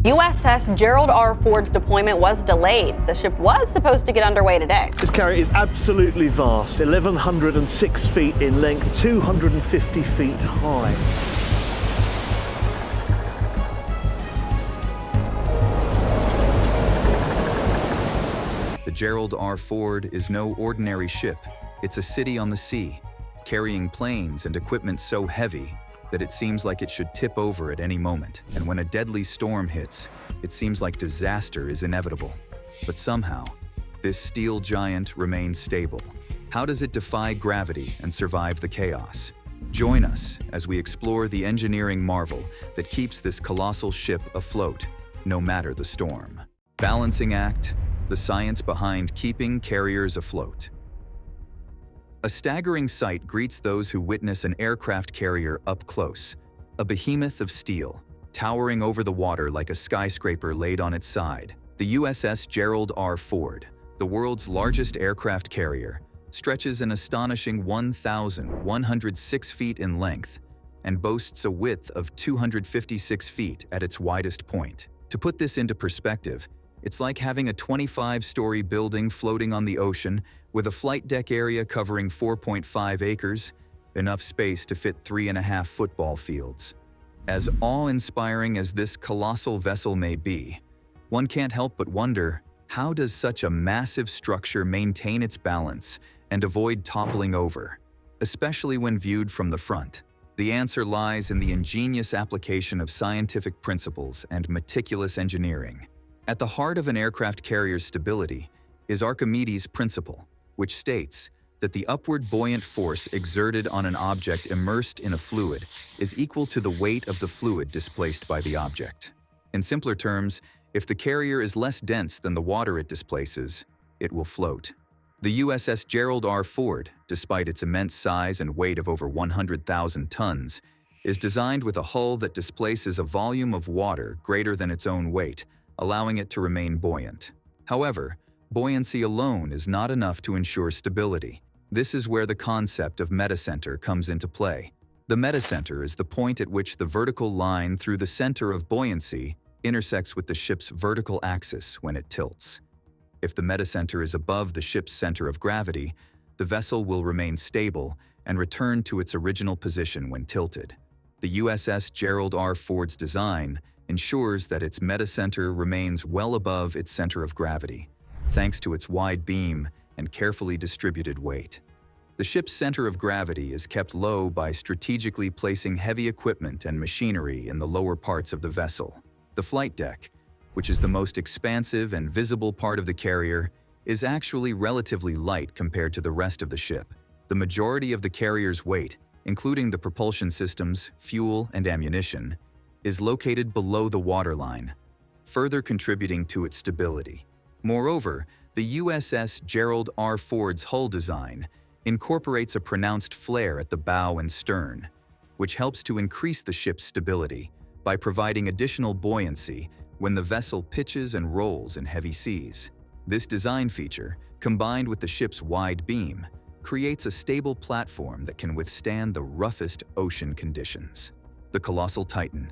USS Gerald R Ford's deployment was delayed. The ship was supposed to get underway today. This carrier is absolutely vast, 1,106 feet in length, 250 feet high. The Gerald R Ford is no ordinary ship. It's a city on the sea, carrying planes and equipment so heavy that it seems like it should tip over at any moment. And when a deadly storm hits, it seems like disaster is inevitable. But somehow, this steel giant remains stable. How does it defy gravity and survive the chaos? Join us as we explore the engineering marvel that keeps this colossal ship afloat, no matter the storm. Balancing act, the science behind keeping carriers afloat. A staggering sight greets those who witness an aircraft carrier up close, a behemoth of steel, towering over the water like a skyscraper laid on its side. The USS Gerald R Ford, the world's largest aircraft carrier, stretches an astonishing 1,106 feet in length and boasts a width of 256 feet at its widest point. To put this into perspective, it's like having a 25-story building floating on the ocean with a flight deck area covering 4.5 acres, enough space to fit 3.5 football fields. As awe-inspiring as this colossal vessel may be, one can't help but wonder, how does such a massive structure maintain its balance and avoid toppling over, especially when viewed from the front? The answer lies in the ingenious application of scientific principles and meticulous engineering. At the heart of an aircraft carrier's stability is Archimedes' principle, which states that the upward buoyant force exerted on an object immersed in a fluid is equal to the weight of the fluid displaced by the object. In simpler terms, if the carrier is less dense than the water it displaces, it will float. The USS Gerald R Ford, despite its immense size and weight of over 100,000 tons, is designed with a hull that displaces a volume of water greater than its own weight, allowing it to remain buoyant. However, buoyancy alone is not enough to ensure stability. This is where the concept of metacenter comes into play. The metacenter is the point at which the vertical line through the center of buoyancy intersects with the ship's vertical axis when it tilts. If the metacenter is above the ship's center of gravity, the vessel will remain stable and return to its original position when tilted. The USS Gerald R Ford's design ensures that its metacenter remains well above its center of gravity, thanks to its wide beam and carefully distributed weight. The ship's center of gravity is kept low by strategically placing heavy equipment and machinery in the lower parts of the vessel. The flight deck, which is the most expansive and visible part of the carrier, is actually relatively light compared to the rest of the ship. The majority of the carrier's weight, including the propulsion systems, fuel, and ammunition, is located below the waterline, further contributing to its stability. Moreover, the USS Gerald R Ford's hull design incorporates a pronounced flare at the bow and stern, which helps to increase the ship's stability by providing additional buoyancy when the vessel pitches and rolls in heavy seas. This design feature, combined with the ship's wide beam, creates a stable platform that can withstand the roughest ocean conditions. The Colossal Titan,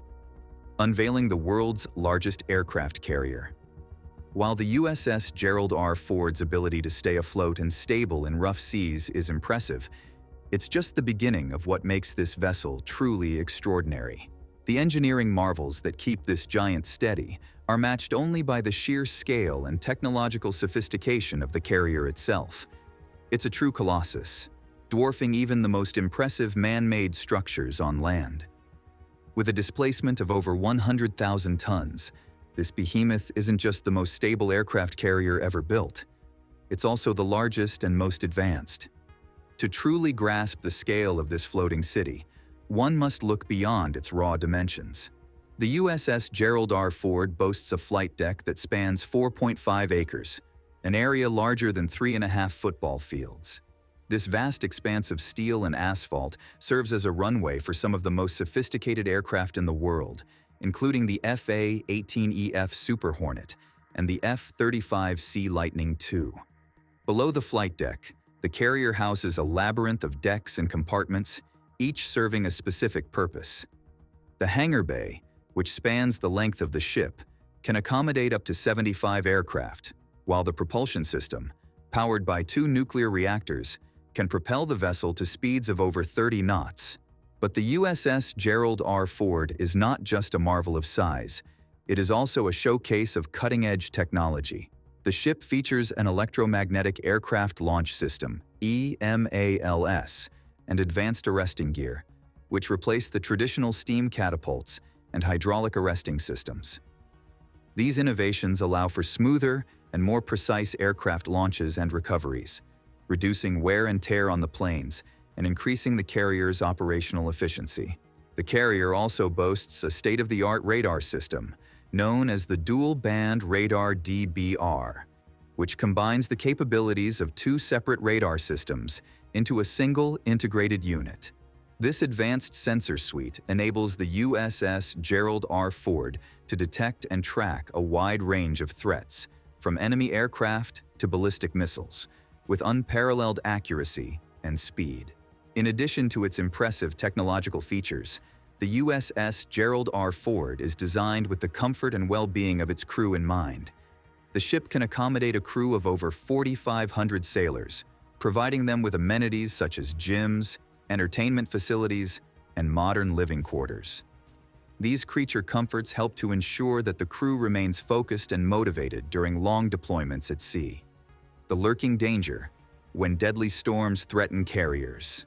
unveiling the world's largest aircraft carrier. While the USS Gerald R Ford's ability to stay afloat and stable in rough seas is impressive, it's just the beginning of what makes this vessel truly extraordinary. The engineering marvels that keep this giant steady are matched only by the sheer scale and technological sophistication of the carrier itself. It's a true colossus, dwarfing even the most impressive man-made structures on land. With a displacement of over 100,000 tons, this behemoth isn't just the most stable aircraft carrier ever built. It's also the largest and most advanced. To truly grasp the scale of this floating city, one must look beyond its raw dimensions. The USS Gerald R Ford boasts a flight deck that spans 4.5 acres, an area larger than 3.5 football fields. This vast expanse of steel and asphalt serves as a runway for some of the most sophisticated aircraft in the world, including the F/A-18EF Super Hornet and the F-35C Lightning II. Below the flight deck, the carrier houses a labyrinth of decks and compartments, each serving a specific purpose. The hangar bay, which spans the length of the ship, can accommodate up to 75 aircraft, while the propulsion system, powered by 2 nuclear reactors, can propel the vessel to speeds of over 30 knots. But the USS Gerald R Ford is not just a marvel of size, it is also a showcase of cutting-edge technology. The ship features an electromagnetic aircraft launch system, EMALS, and advanced arresting gear, which replace the traditional steam catapults and hydraulic arresting systems. These innovations allow for smoother and more precise aircraft launches and recoveries, reducing wear and tear on the planes and increasing the carrier's operational efficiency. The carrier also boasts a state-of-the-art radar system, known as the Dual-Band Radar DBR, which combines the capabilities of 2 separate radar systems into a single integrated unit. This advanced sensor suite enables the USS Gerald R Ford to detect and track a wide range of threats, from enemy aircraft to ballistic missiles, with unparalleled accuracy and speed. In addition to its impressive technological features, the USS Gerald R Ford is designed with the comfort and well-being of its crew in mind. The ship can accommodate a crew of over 4,500 sailors, providing them with amenities such as gyms, entertainment facilities, and modern living quarters. These creature comforts help to ensure that the crew remains focused and motivated during long deployments at sea. The lurking danger when deadly storms threaten carriers.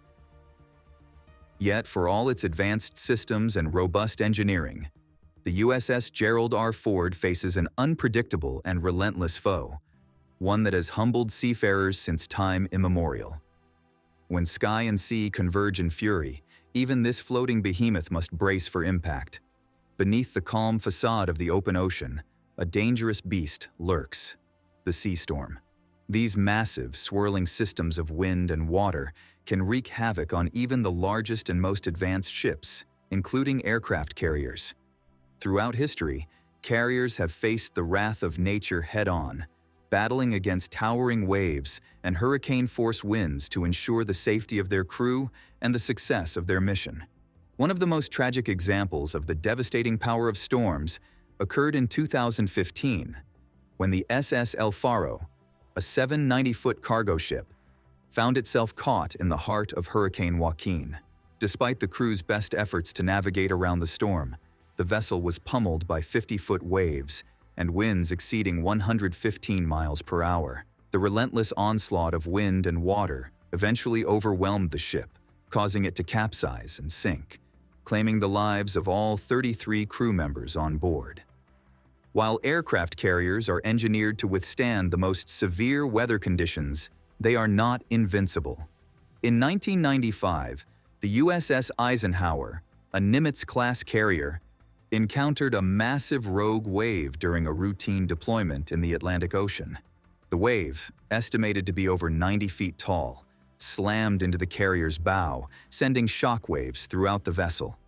Yet, for all its advanced systems and robust engineering, the USS Gerald R Ford faces an unpredictable and relentless foe, one that has humbled seafarers since time immemorial. When sky and sea converge in fury, even this floating behemoth must brace for impact. Beneath the calm facade of the open ocean, a dangerous beast lurks: the sea storm. These massive, swirling systems of wind and water can wreak havoc on even the largest and most advanced ships, including aircraft carriers. Throughout history, carriers have faced the wrath of nature head-on, battling against towering waves and hurricane-force winds to ensure the safety of their crew and the success of their mission. One of the most tragic examples of the devastating power of storms occurred in 2015, when the SS El Faro, a 790-foot cargo ship, found itself caught in the heart of Hurricane Joaquin. Despite the crew's best efforts to navigate around the storm, the vessel was pummeled by 50-foot waves and winds exceeding 115 miles per hour. The relentless onslaught of wind and water eventually overwhelmed the ship, causing it to capsize and sink, claiming the lives of all 33 crew members on board. While aircraft carriers are engineered to withstand the most severe weather conditions, they are not invincible. In 1995, the USS Eisenhower, a Nimitz-class carrier, encountered a massive rogue wave during a routine deployment in the Atlantic Ocean. The wave, estimated to be over 90 feet tall, slammed into the carrier's bow, sending shockwaves throughout the vessel.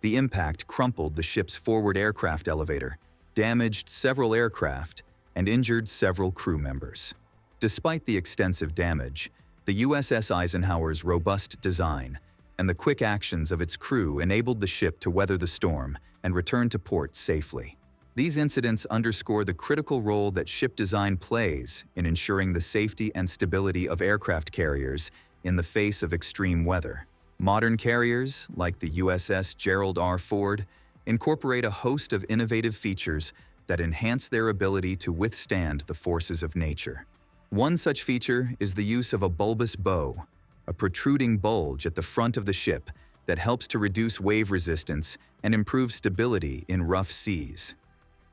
The impact crumpled the ship's forward aircraft elevator, damaged several aircraft, and injured several crew members. Despite the extensive damage, the USS Eisenhower's robust design and the quick actions of its crew enabled the ship to weather the storm and return to port safely. These incidents underscore the critical role that ship design plays in ensuring the safety and stability of aircraft carriers in the face of extreme weather. Modern carriers, like the USS Gerald R Ford, incorporate a host of innovative features that enhance their ability to withstand the forces of nature. One such feature is the use of a bulbous bow, a protruding bulge at the front of the ship that helps to reduce wave resistance and improve stability in rough seas.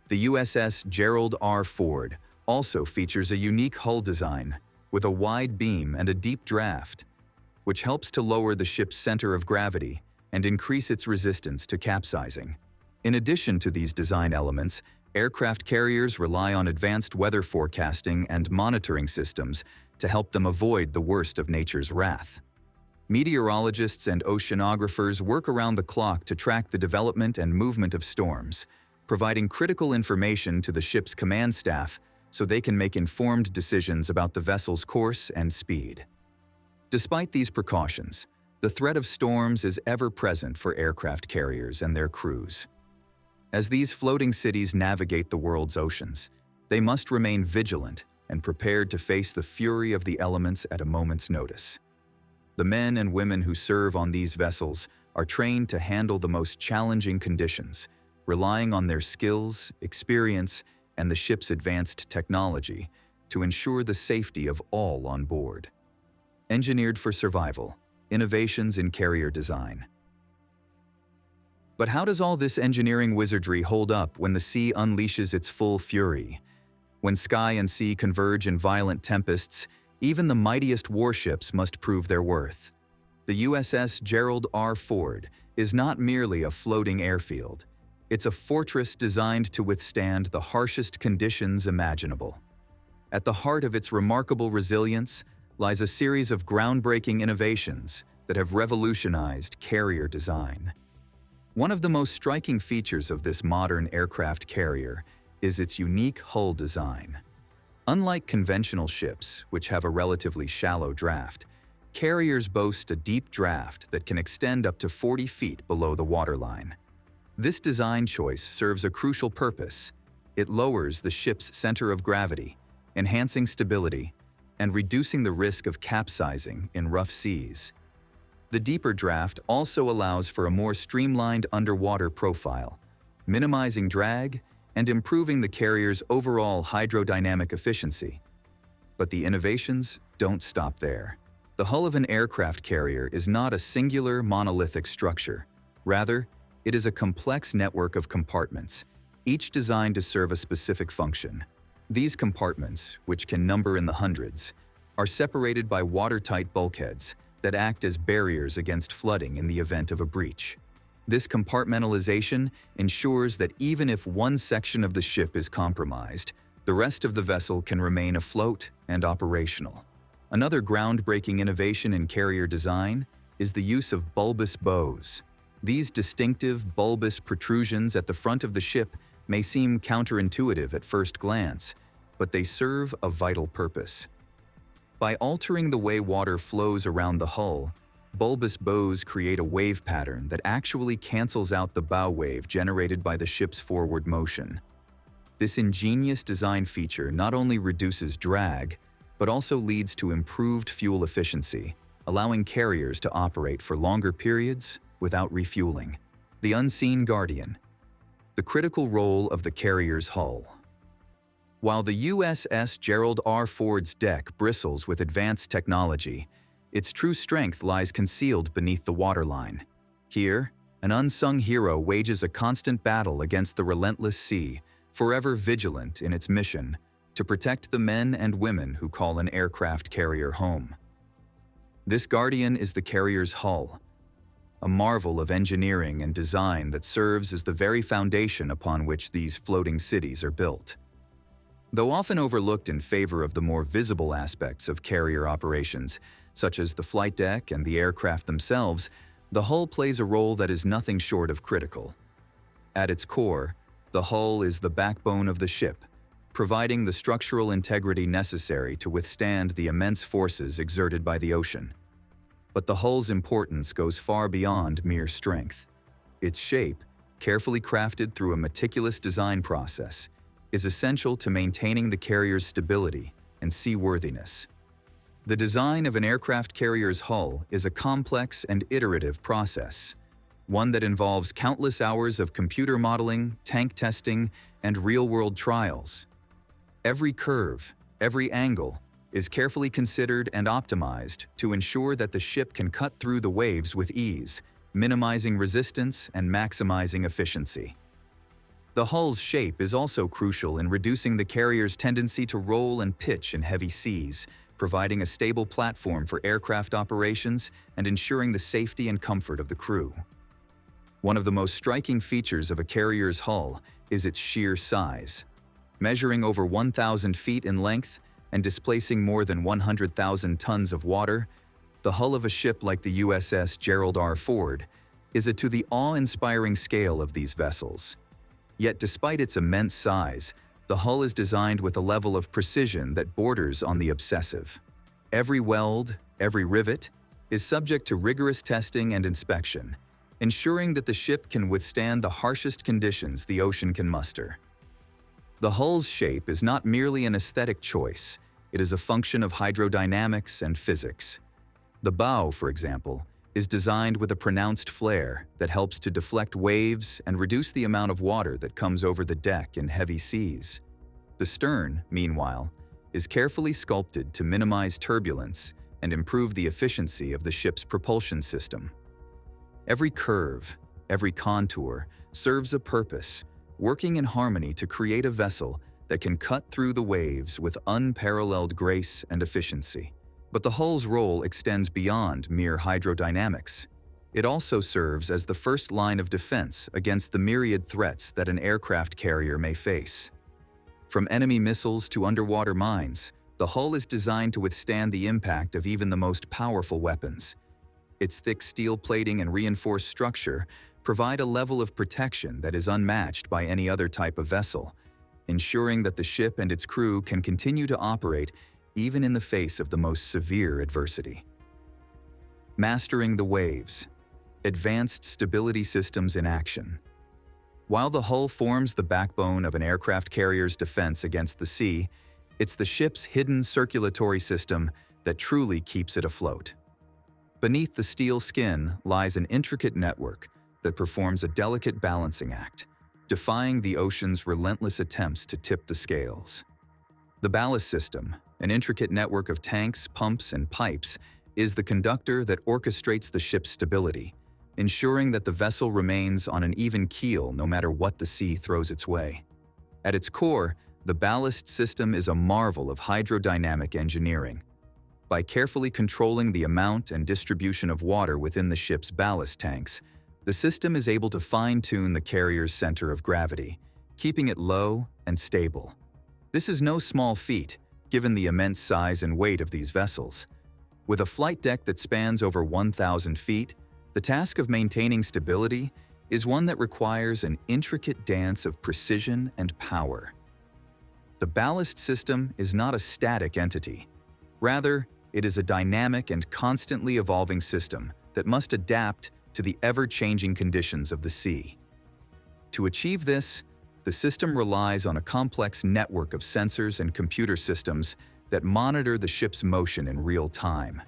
The USS Gerald R Ford also features a unique hull design with a wide beam and a deep draft, which helps to lower the ship's center of gravity and increase its resistance to capsizing. In addition to these design elements, aircraft carriers rely on advanced weather forecasting and monitoring systems to help them avoid the worst of nature's wrath. Meteorologists and oceanographers work around the clock to track the development and movement of storms, providing critical information to the ship's command staff so they can make informed decisions about the vessel's course and speed. Despite these precautions, the threat of storms is ever present for aircraft carriers and their crews. As these floating cities navigate the world's oceans, they must remain vigilant and prepared to face the fury of the elements at a moment's notice. The men and women who serve on these vessels are trained to handle the most challenging conditions, relying on their skills, experience, and the ship's advanced technology to ensure the safety of all on board. Engineered for survival, innovations in carrier design. But how does all this engineering wizardry hold up when the sea unleashes its full fury? When sky and sea converge in violent tempests, even the mightiest warships must prove their worth. The USS Gerald R Ford is not merely a floating airfield. It's a fortress designed to withstand the harshest conditions imaginable. At the heart of its remarkable resilience lies a series of groundbreaking innovations that have revolutionized carrier design. One of the most striking features of this modern aircraft carrier is its unique hull design. Unlike conventional ships, which have a relatively shallow draft, carriers boast a deep draft that can extend up to 40 feet below the waterline. This design choice serves a crucial purpose. It lowers the ship's center of gravity, enhancing stability and reducing the risk of capsizing in rough seas. The deeper draft also allows for a more streamlined underwater profile, minimizing drag and improving the carrier's overall hydrodynamic efficiency. But the innovations don't stop there. The hull of an aircraft carrier is not a singular monolithic structure. Rather, it is a complex network of compartments, each designed to serve a specific function. These compartments, which can number in the hundreds, are separated by watertight bulkheads that act as barriers against flooding in the event of a breach. This compartmentalization ensures that even if one section of the ship is compromised, the rest of the vessel can remain afloat and operational. Another groundbreaking innovation in carrier design is the use of bulbous bows. These distinctive, bulbous protrusions at the front of the ship may seem counterintuitive at first glance, but they serve a vital purpose. By altering the way water flows around the hull, bulbous bows create a wave pattern that actually cancels out the bow wave generated by the ship's forward motion. This ingenious design feature not only reduces drag, but also leads to improved fuel efficiency, allowing carriers to operate for longer periods without refueling. The unseen guardian. The critical role of the carrier's hull. While the USS Gerald R Ford's deck bristles with advanced technology, its true strength lies concealed beneath the waterline. Here, an unsung hero wages a constant battle against the relentless sea, forever vigilant in its mission to protect the men and women who call an aircraft carrier home. This guardian is the carrier's hull, a marvel of engineering and design that serves as the very foundation upon which these floating cities are built. Though often overlooked in favor of the more visible aspects of carrier operations, such as the flight deck and the aircraft themselves, the hull plays a role that is nothing short of critical. At its core, the hull is the backbone of the ship, providing the structural integrity necessary to withstand the immense forces exerted by the ocean. But the hull's importance goes far beyond mere strength. Its shape, carefully crafted through a meticulous design process, is essential to maintaining the carrier's stability and seaworthiness. The design of an aircraft carrier's hull is a complex and iterative process, one that involves countless hours of computer modeling, tank testing, and real-world trials. Every curve, every angle, is carefully considered and optimized to ensure that the ship can cut through the waves with ease, minimizing resistance and maximizing efficiency. The hull's shape is also crucial in reducing the carrier's tendency to roll and pitch in heavy seas, providing a stable platform for aircraft operations and ensuring the safety and comfort of the crew. One of the most striking features of a carrier's hull is its sheer size. Measuring over 1,000 feet in length and displacing more than 100,000 tons of water, the hull of a ship like the USS Gerald R Ford is to the awe-inspiring scale of these vessels. Yet despite its immense size, the hull is designed with a level of precision that borders on the obsessive. Every weld, every rivet, is subject to rigorous testing and inspection, ensuring that the ship can withstand the harshest conditions the ocean can muster. The hull's shape is not merely an aesthetic choice, it is a function of hydrodynamics and physics. The bow, for example, is designed with a pronounced flare that helps to deflect waves and reduce the amount of water that comes over the deck in heavy seas. The stern, meanwhile, is carefully sculpted to minimize turbulence and improve the efficiency of the ship's propulsion system. Every curve, every contour serves a purpose, working in harmony to create a vessel that can cut through the waves with unparalleled grace and efficiency. But the hull's role extends beyond mere hydrodynamics. It also serves as the first line of defense against the myriad threats that an aircraft carrier may face. From enemy missiles to underwater mines, the hull is designed to withstand the impact of even the most powerful weapons. Its thick steel plating and reinforced structure provide a level of protection that is unmatched by any other type of vessel, ensuring that the ship and its crew can continue to operate even in the face of the most severe adversity. Mastering the waves. Advanced stability systems in action. While the hull forms the backbone of an aircraft carrier's defense against the sea, it's the ship's hidden circulatory system that truly keeps it afloat. Beneath the steel skin lies an intricate network that performs a delicate balancing act, defying the ocean's relentless attempts to tip the scales. The ballast system, an intricate network of tanks, pumps, and pipes, is the conductor that orchestrates the ship's stability, ensuring that the vessel remains on an even keel no matter what the sea throws its way. At its core, the ballast system is a marvel of hydrodynamic engineering. By carefully controlling the amount and distribution of water within the ship's ballast tanks, the system is able to fine-tune the carrier's center of gravity, keeping it low and stable. This is no small feat, given the immense size and weight of these vessels. With a flight deck that spans over 1,000 feet, the task of maintaining stability is one that requires an intricate dance of precision and power. The ballast system is not a static entity. Rather, it is a dynamic and constantly evolving system that must adapt to the ever-changing conditions of the sea. To achieve this, the system relies on a complex network of sensors and computer systems that monitor the ship's motion in real time.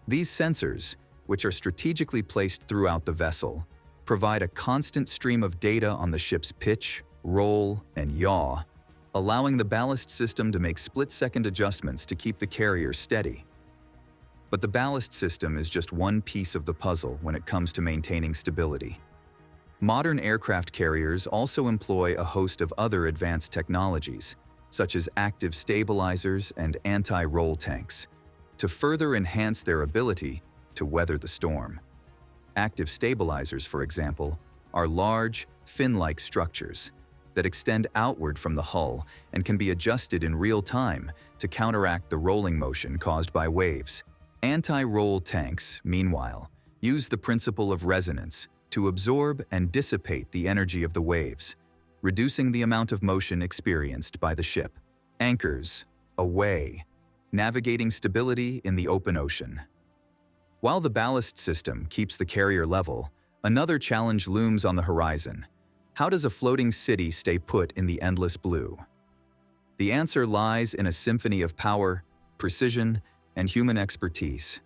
These sensors, which are strategically placed throughout the vessel, provide a constant stream of data on the ship's pitch, roll, and yaw, allowing the ballast system to make split-second adjustments to keep the carrier steady. But the ballast system is just one piece of the puzzle when it comes to maintaining stability. Modern aircraft carriers also employ a host of other advanced technologies, such as active stabilizers and anti-roll tanks, to further enhance their ability to weather the storm. Active stabilizers, for example, are large, fin-like structures that extend outward from the hull and can be adjusted in real time to counteract the rolling motion caused by waves. Anti-roll tanks, meanwhile, use the principle of resonance to absorb and dissipate the energy of the waves, reducing the amount of motion experienced by the ship. Anchors, away, navigating stability in the open ocean. While the ballast system keeps the carrier level, another challenge looms on the horizon. How does a floating city stay put in the endless blue? The answer lies in a symphony of power, precision, and human expertise.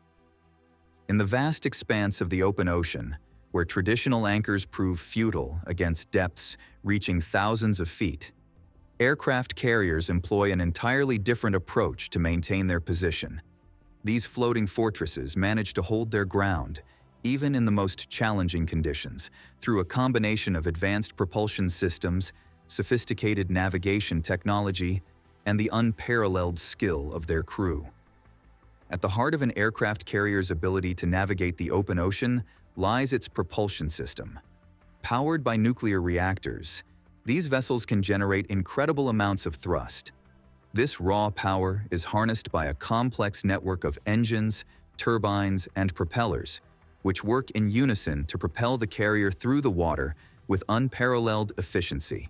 In the vast expanse of the open ocean, where traditional anchors prove futile against depths reaching thousands of feet, aircraft carriers employ an entirely different approach to maintain their position. These floating fortresses manage to hold their ground, even in the most challenging conditions, through a combination of advanced propulsion systems, sophisticated navigation technology, and the unparalleled skill of their crew. At the heart of an aircraft carrier's ability to navigate the open ocean lies its propulsion system. Powered by nuclear reactors, these vessels can generate incredible amounts of thrust. This raw power is harnessed by a complex network of engines, turbines, and propellers, which work in unison to propel the carrier through the water with unparalleled efficiency.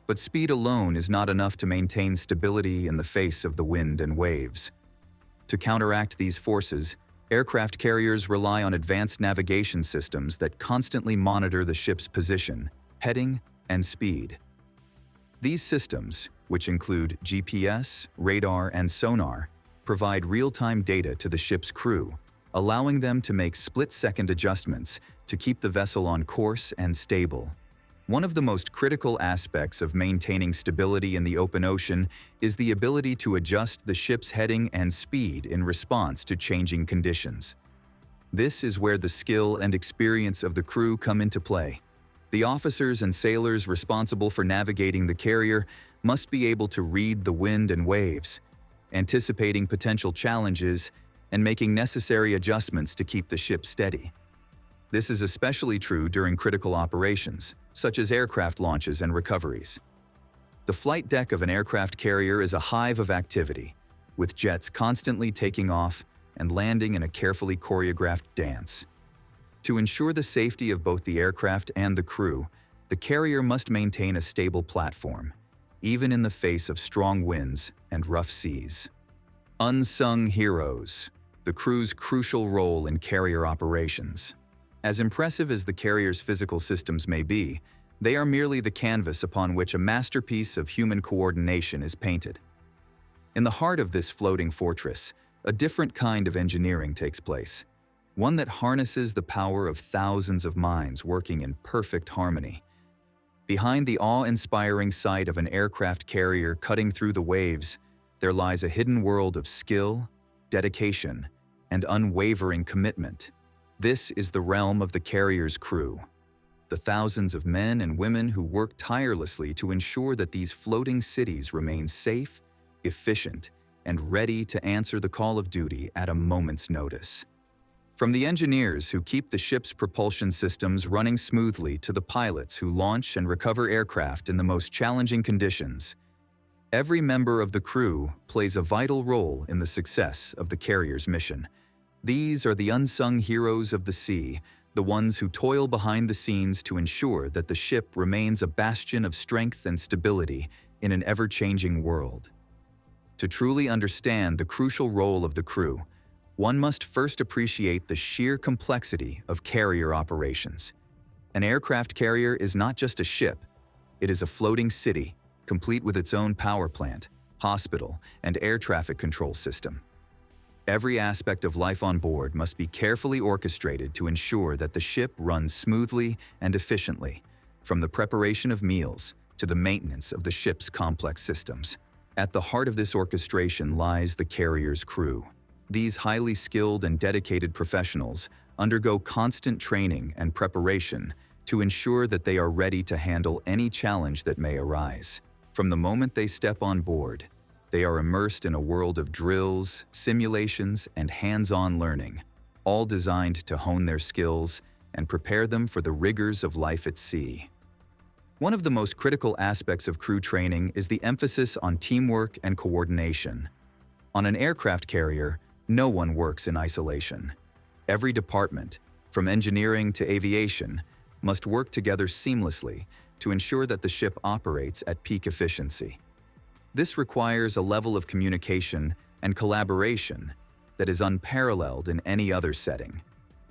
But speed alone is not enough to maintain stability in the face of the wind and waves. To counteract these forces, Aircraft carriers rely on advanced navigation systems that constantly monitor the ship's position, heading, and speed. These systems, which include GPS, radar, and sonar, provide real-time data to the ship's crew, allowing them to make split-second adjustments to keep the vessel on course and stable. One of the most critical aspects of maintaining stability in the open ocean is the ability to adjust the ship's heading and speed in response to changing conditions. This is where the skill and experience of the crew come into play. The officers and sailors responsible for navigating the carrier must be able to read the wind and waves, anticipating potential challenges and making necessary adjustments to keep the ship steady. This is especially true during critical operations, such as aircraft launches and recoveries. The flight deck of an aircraft carrier is a hive of activity, with jets constantly taking off and landing in a carefully choreographed dance. To ensure the safety of both the aircraft and the crew, the carrier must maintain a stable platform, even in the face of strong winds and rough seas. Unsung heroes, the crew's crucial role in carrier operations. As impressive as the carrier's physical systems may be, they are merely the canvas upon which a masterpiece of human coordination is painted. In the heart of this floating fortress, a different kind of engineering takes place, one that harnesses the power of thousands of minds working in perfect harmony. Behind the awe-inspiring sight of an aircraft carrier cutting through the waves, there lies a hidden world of skill, dedication, and unwavering commitment. This is the realm of the carrier's crew, the thousands of men and women who work tirelessly to ensure that these floating cities remain safe, efficient, and ready to answer the call of duty at a moment's notice. From the engineers who keep the ship's propulsion systems running smoothly to the pilots who launch and recover aircraft in the most challenging conditions, every member of the crew plays a vital role in the success of the carrier's mission. These are the unsung heroes of the sea, the ones who toil behind the scenes to ensure that the ship remains a bastion of strength and stability in an ever-changing world. To truly understand the crucial role of the crew, one must first appreciate the sheer complexity of carrier operations. An aircraft carrier is not just a ship, it is a floating city, complete with its own power plant, hospital, and air traffic control system. Every aspect of life on board must be carefully orchestrated to ensure that the ship runs smoothly and efficiently, from the preparation of meals to the maintenance of the ship's complex systems. At the heart of this orchestration lies the carrier's crew. These highly skilled and dedicated professionals undergo constant training and preparation to ensure that they are ready to handle any challenge that may arise. From the moment they step on board, they are immersed in a world of drills, simulations, and hands-on learning, all designed to hone their skills and prepare them for the rigors of life at sea. One of the most critical aspects of crew training is the emphasis on teamwork and coordination. On an aircraft carrier, no one works in isolation. Every department, from engineering to aviation, must work together seamlessly to ensure that the ship operates at peak efficiency. This requires a level of communication and collaboration that is unparalleled in any other setting,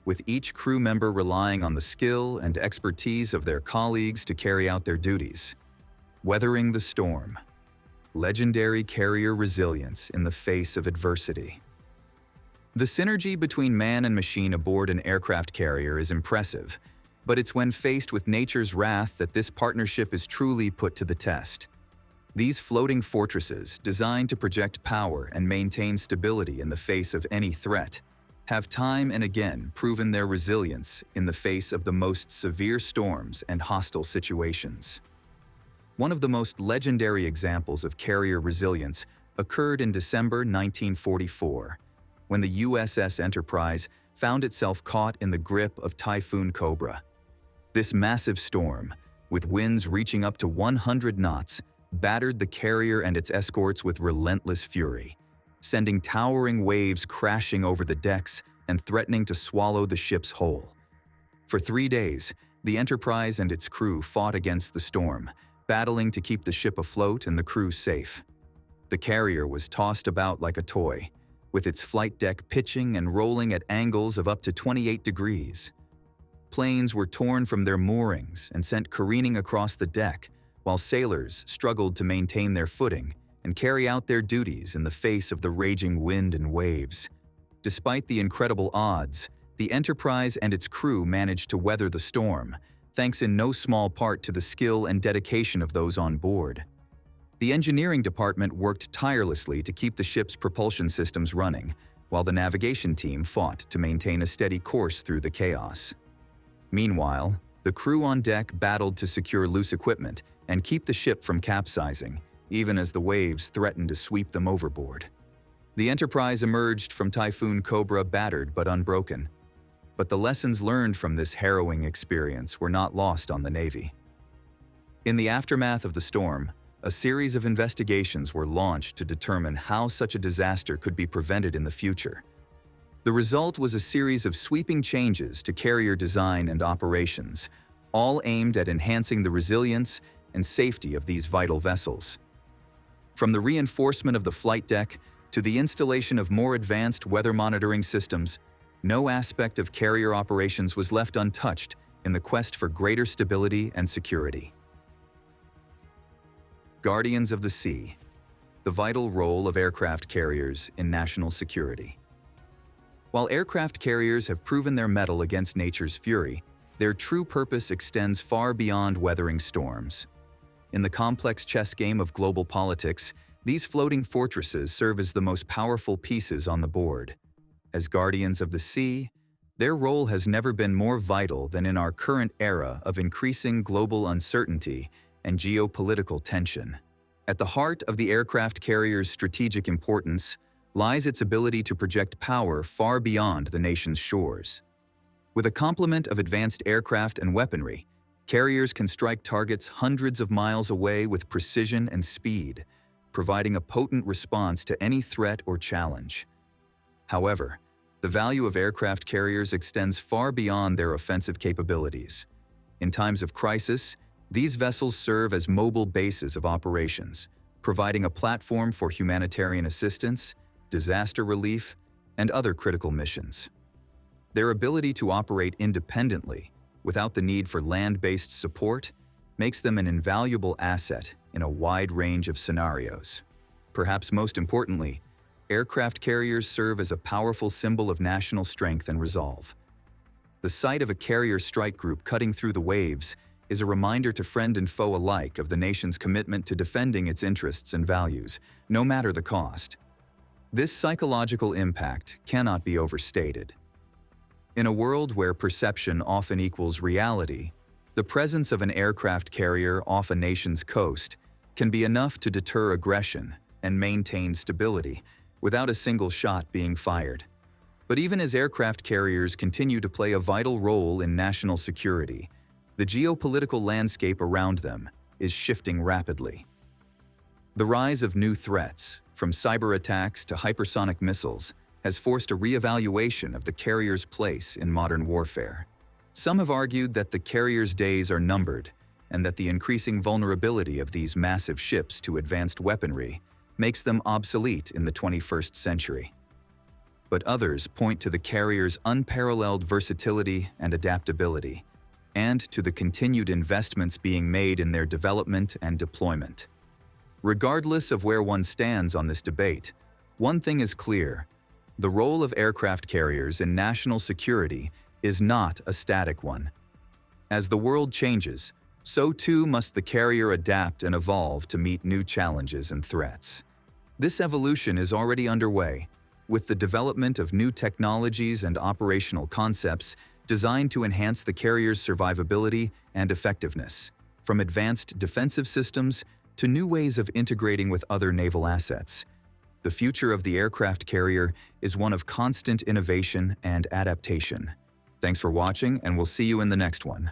with each crew member relying on the skill and expertise of their colleagues to carry out their duties. Weathering the storm. Legendary carrier resilience in the face of adversity. The synergy between man and machine aboard an aircraft carrier is impressive, but it's when faced with nature's wrath that this partnership is truly put to the test. These floating fortresses, designed to project power and maintain stability in the face of any threat, have time and again proven their resilience in the face of the most severe storms and hostile situations. One of the most legendary examples of carrier resilience occurred in December 1944, when the USS Enterprise found itself caught in the grip of Typhoon Cobra. This massive storm, with winds reaching up to 100 knots, battered the carrier and its escorts with relentless fury, sending towering waves crashing over the decks and threatening to swallow the ship's hull. For 3 days, the Enterprise and its crew fought against the storm, battling to keep the ship afloat and the crew safe. The carrier was tossed about like a toy, with its flight deck pitching and rolling at angles of up to 28 degrees. Planes were torn from their moorings and sent careening across the deck, while sailors struggled to maintain their footing and carry out their duties in the face of the raging wind and waves. Despite the incredible odds, the Enterprise and its crew managed to weather the storm, thanks in no small part to the skill and dedication of those on board. The engineering department worked tirelessly to keep the ship's propulsion systems running, while the navigation team fought to maintain a steady course through the chaos. Meanwhile, the crew on deck battled to secure loose equipment and keep the ship from capsizing, even as the waves threatened to sweep them overboard. The Enterprise emerged from Typhoon Cobra battered but unbroken. But the lessons learned from this harrowing experience were not lost on the Navy. In the aftermath of the storm, a series of investigations were launched to determine how such a disaster could be prevented in the future. The result was a series of sweeping changes to carrier design and operations, all aimed at enhancing the resilience and safety of these vital vessels. From the reinforcement of the flight deck to the installation of more advanced weather monitoring systems, no aspect of carrier operations was left untouched in the quest for greater stability and security. Guardians of the Sea: the vital role of aircraft carriers in national security. While aircraft carriers have proven their mettle against nature's fury, their true purpose extends far beyond weathering storms. In the complex chess game of global politics, these floating fortresses serve as the most powerful pieces on the board. As guardians of the sea, their role has never been more vital than in our current era of increasing global uncertainty and geopolitical tension. At the heart of the aircraft carrier's strategic importance lies its ability to project power far beyond the nation's shores. With a complement of advanced aircraft and weaponry, carriers can strike targets hundreds of miles away with precision and speed, providing a potent response to any threat or challenge. However, the value of aircraft carriers extends far beyond their offensive capabilities. In times of crisis, these vessels serve as mobile bases of operations, providing a platform for humanitarian assistance, disaster relief, and other critical missions. Their ability to operate independently, without the need for land-based support, makes them an invaluable asset in a wide range of scenarios. Perhaps most importantly, aircraft carriers serve as a powerful symbol of national strength and resolve. The sight of a carrier strike group cutting through the waves is a reminder to friend and foe alike of the nation's commitment to defending its interests and values, no matter the cost. This psychological impact cannot be overstated. In a world where perception often equals reality, the presence of an aircraft carrier off a nation's coast can be enough to deter aggression and maintain stability without a single shot being fired. But even as aircraft carriers continue to play a vital role in national security, the geopolitical landscape around them is shifting rapidly. The rise of new threats, from cyber attacks to hypersonic missiles, has forced a reevaluation of the carrier's place in modern warfare. Some have argued that the carrier's days are numbered and that the increasing vulnerability of these massive ships to advanced weaponry makes them obsolete in the 21st century. But others point to the carrier's unparalleled versatility and adaptability, and to the continued investments being made in their development and deployment. Regardless of where one stands on this debate, one thing is clear: the role of aircraft carriers in national security is not a static one. As the world changes, so too must the carrier adapt and evolve to meet new challenges and threats. This evolution is already underway, with the development of new technologies and operational concepts designed to enhance the carrier's survivability and effectiveness, from advanced defensive systems to new ways of integrating with other naval assets. The future of the aircraft carrier is one of constant innovation and adaptation. Thanks for watching, and we'll see you in the next one.